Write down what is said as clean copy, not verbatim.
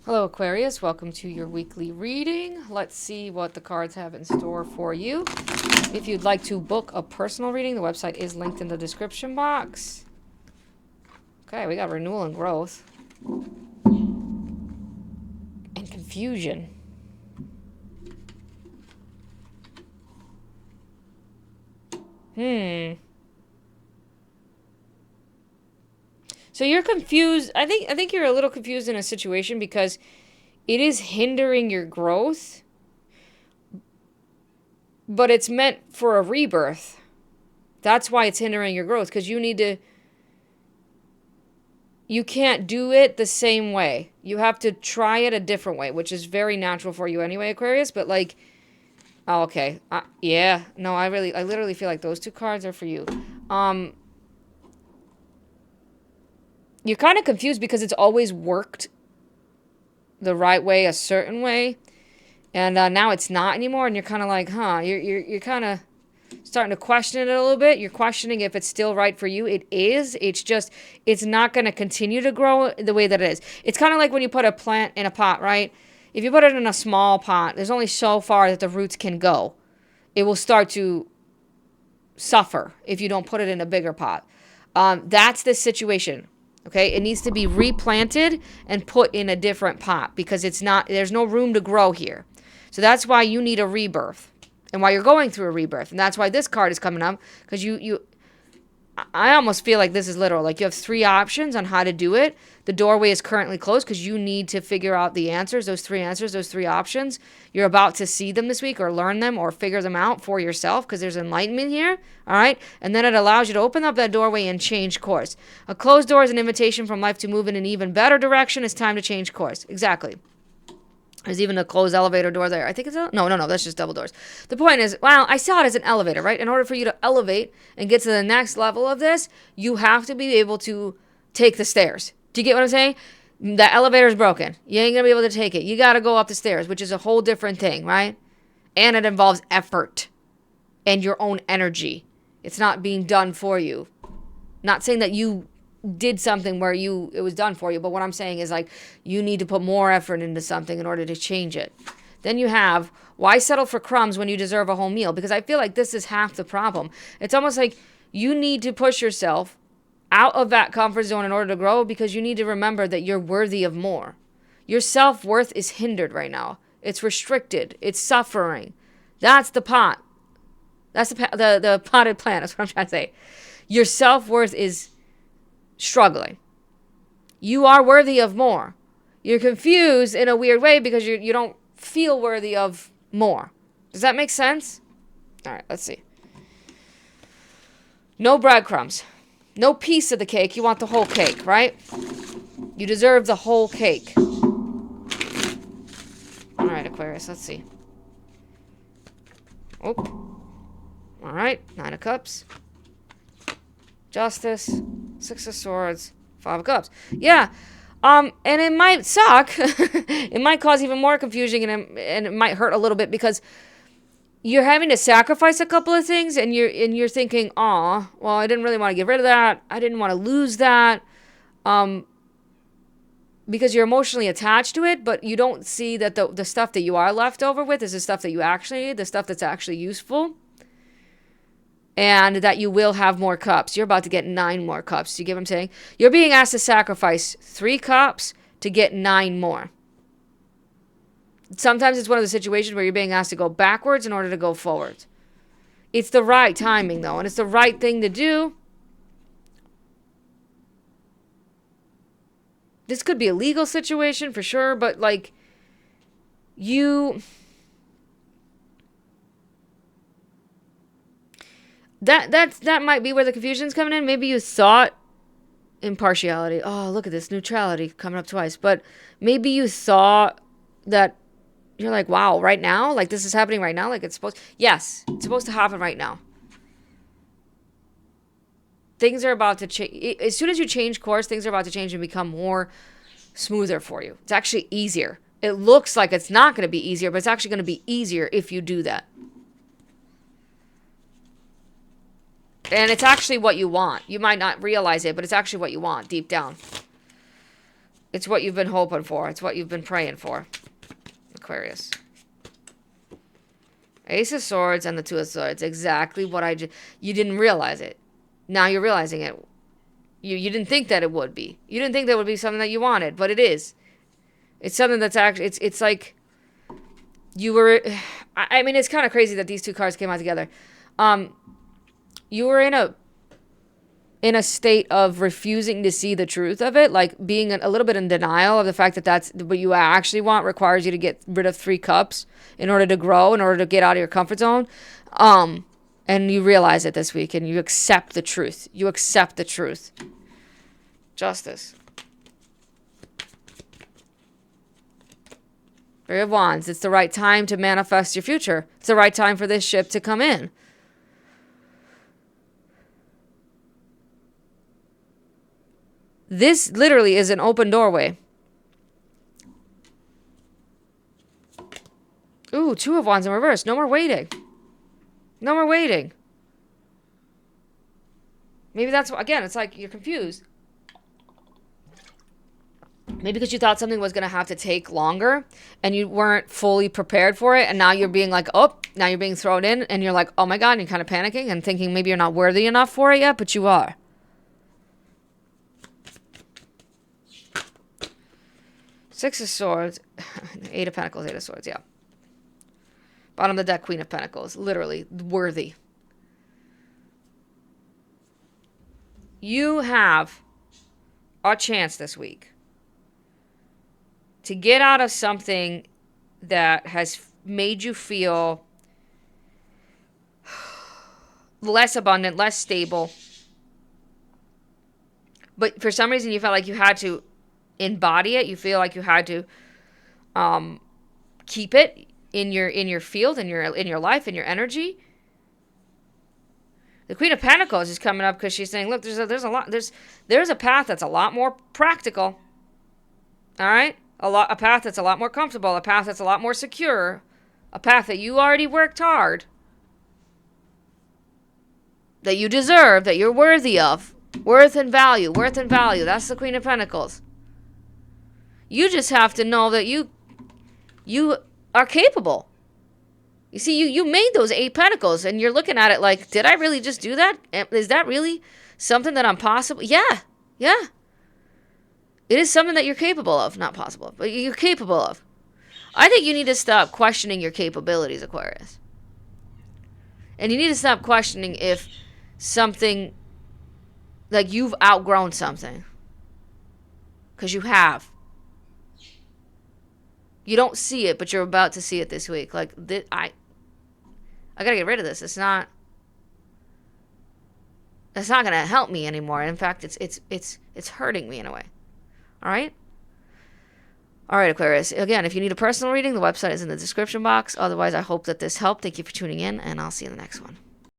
Hello, Aquarius. Welcome to your weekly reading. Let's see what the cards have in store for you. If you'd like to book a personal reading, the website is linked in the description box. Okay, we got renewal and growth. And confusion. So you're confused. I think you're a little confused in a situation because it is hindering your growth, but it's meant for a rebirth. That's why it's hindering your growth, because you can't do it the same way. You have to try it a different way, which is very natural for you anyway, Aquarius, but like, oh, okay. Yeah. No, I literally feel like those two cards are for you. You're kind of confused because it's always worked the right way, a certain way, and now it's not anymore, and you're kind of like, huh? You're kind of starting to question it a little bit. You're questioning if it's still right for you. It is. It's just, it's not going to continue to grow the way that it is. It's kind of like when you put a plant in a pot, right? If you put it in a small pot, there's only so far that the roots can go. It will start to suffer if you don't put it in a bigger pot. That's the situation. Okay, it needs to be replanted and put in a different pot because there's no room to grow here. So that's why you need a rebirth and why you're going through a rebirth. And that's why this card is coming up, because I almost feel like this is literal. Like you have three options on how to do it. The doorway is currently closed because you need to figure out the answers, those three options. You're about to see them this week or learn them or figure them out for yourself because there's enlightenment here. All right. And then it allows you to open up that doorway and change course. A closed door is an invitation from life to move in an even better direction. It's time to change course. Exactly. There's even a closed elevator door there. I think it's no, that's just double doors. The point is, well, I saw it as an elevator, right? In order for you to elevate and get to the next level of this, you have to be able to take the stairs. Do you get what I'm saying? The elevator is broken. You ain't gonna be able to take it. You gotta go up the stairs, which is a whole different thing, right? And it involves effort and your own energy. It's not being done for you. Not saying that you did something where it was done for you, but what I'm saying is like you need to put more effort into something in order to change it. Then you have, why settle for crumbs when you deserve a whole meal? Because I feel like this is half the problem. It's almost like you need to push yourself out of that comfort zone in order to grow, because you need to remember that you're worthy of more. Your self-worth is hindered right now. It's restricted. It's suffering. That's the pot. That's the potted plant. That's what I'm trying to say. Your self-worth is struggling. You are worthy of more. You're confused in a weird way because you don't feel worthy of more. Does that make sense? All right, let's see. No breadcrumbs. No piece of the cake. You want the whole cake, right? You deserve the whole cake. All right, Aquarius, let's see. Oh. All right, Nine of Cups. Justice. Six of Swords. Five of Cups. Yeah. And it might suck. It might cause even more confusion, and it might hurt a little bit because you're having to sacrifice a couple of things, and you're thinking, "Aw, well, I didn't really want to get rid of that. I didn't want to lose that." Because you're emotionally attached to it, but you don't see that the stuff that you are left over with is the stuff that you actually need, the stuff that's actually useful. And that you will have more cups. You're about to get 9 more cups. Do you get what I'm saying? You're being asked to sacrifice 3 cups to get 9 more. Sometimes it's one of the situations where you're being asked to go backwards in order to go forward. It's the right timing, though, and it's the right thing to do. This could be a legal situation for sure, but like that might be where the confusion's coming in. Maybe you thought impartiality. Oh, look at this neutrality coming up twice. But maybe you thought that you're like, wow, right now, like this is happening right now, like it's supposed. Yes, it's supposed to happen right now. Things are about to change. As soon as you change course, things are about to change and become more smoother for you. It's actually easier. It looks like it's not going to be easier, but it's actually going to be easier if you do that. And it's actually what you want. You might not realize it, but it's actually what you want deep down. It's what you've been hoping for. It's what you've been praying for, Aquarius. Ace of Swords and the Two of Swords. Exactly what you didn't realize it. Now you're realizing it. You didn't think that it would be. You didn't think that would be something that you wanted, but it is. It's something that's actually, it's like you were, I mean, it's kind of crazy that these two cards came out together. You were in a state of refusing to see the truth of it, like being a little bit in denial of the fact that that's what you actually want requires you to get rid of 3 cups in order to grow, in order to get out of your comfort zone. And you realize it this week and you accept the truth. You accept the truth. Justice. Three of Wands. It's the right time to manifest your future. It's the right time for this ship to come in. This literally is an open doorway. Ooh, Two of Wands in reverse. No more waiting. No more waiting. Maybe that's, again, it's like you're confused. Maybe because you thought something was going to have to take longer and you weren't fully prepared for it. And now you're being like, oh, now you're being thrown in and you're like, oh my God, and you're kind of panicking and thinking maybe you're not worthy enough for it yet, but you are. Six of Swords. 8 of Pentacles, 8 of Swords, yeah. Bottom of the deck, Queen of Pentacles. Literally, worthy. You have a chance this week to get out of something that has made you feel less abundant, less stable. But for some reason you felt like you had to embody it. You feel like you had to keep it in your field, in your life, in your energy. The Queen of Pentacles is coming up because she's saying, look, there's a path that's a lot more practical. All right? A path that's a lot more comfortable, a path that's a lot more secure, a path that you already worked hard, that you deserve, that you're worthy of. Worth and value, worth and value. That's the Queen of Pentacles. You just have to know that you are capable. You see, you made those 8 Pentacles, and you're looking at it like, did I really just do that? Is that really something that I'm possible? Yeah. It is something that you're capable of. Not possible, but you're capable of. I think you need to stop questioning your capabilities, Aquarius. And you need to stop questioning if something, like you've outgrown something. Because you have. You don't see it, but you're about to see it this week. Like, I gotta get rid of this. It's not gonna help me anymore. In fact, it's hurting me in a way. All right? All right, Aquarius. Again, if you need a personal reading, the website is in the description box. Otherwise, I hope that this helped. Thank you for tuning in, and I'll see you in the next one.